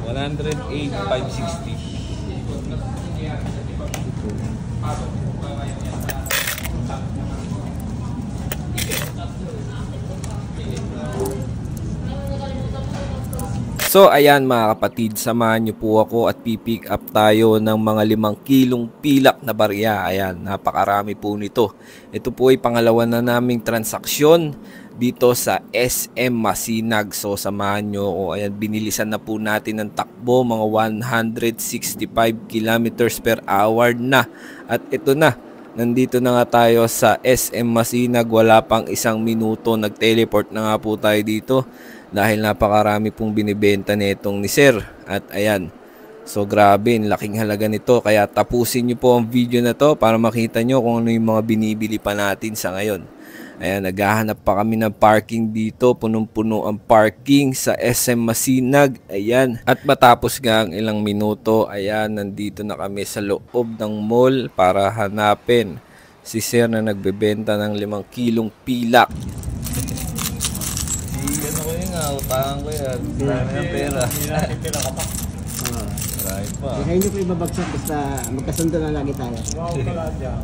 108,560. So ayan mga kapatid, samahan nyo po ako at pipick up tayo ng mga 5 kilong pilak na barya. Ayan, napakarami po nito. Ito po ay pangalawa na naming transaksyon dito sa SM Masinag. So samahan nyo ako. Ayan, binilisan na po natin ng takbo, mga 165 kilometers per hour na. At ito na, nandito na nga tayo sa SM Masinag. Wala pang 1 minuto, nag-teleport na nga po tayo dito. Dahil napakarami pong binibenta nitong ni Sir. At ayan. So grabe, laking halaga nito. Kaya tapusin nyo po ang video na to para makita nyo kung ano yung mga binibili pa natin sa ngayon. Ayan, naghahanap pa kami ng parking dito. Punong-puno ang parking sa SM Masinag. Ayan. At matapos nga ang ilang minuto, ayan, nandito na kami sa loob ng mall para hanapin si Sir na nagbebenta ng 5 kilong pilak. Ano ko yung utangan ko yan. Marami ng pera. Hindi pera ka pa. Marami pa. Kaya hindi ko ibabagsak basta magkasundo na lagi tayo. Wow pala dyan.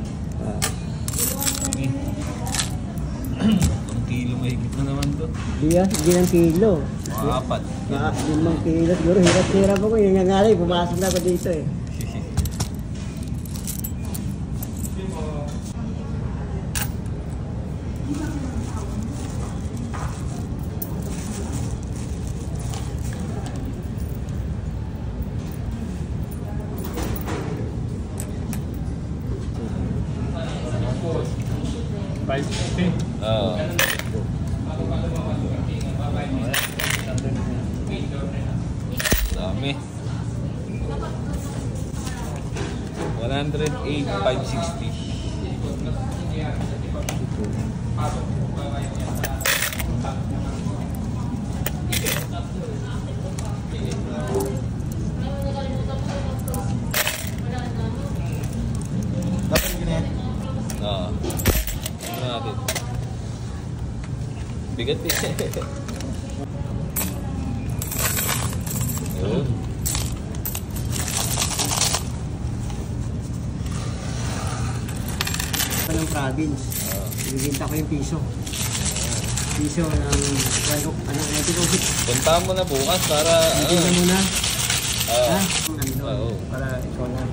1 kilo mahigit na naman to. Hindi ng kilo. Mga 4. 5 kilo siguro. Hirap-hirap ako. Yung nangyari, pumasok na ako dito eh. Oo. Dami. 108,560. Oo. Ano natin? Bigat eh. Ayun. Ng province. Ibibenta ko yung piso. Piso ng deposit. Puntahan mo na bukas para Ibibenta muna. Oo. Nandun. Para ikaw na.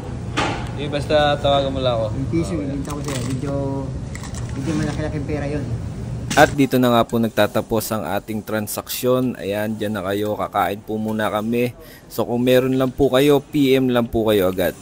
Basta tawagan mo lang ako. Yung piso, ibibenta ko sa'yo. Medyo malaki-laking pera yun. At dito na nga po nagtatapos ang ating transaksyon. Ayan, dyan na kayo. Kakain po muna kami. So kung meron lang po kayo, PM lang po kayo agad.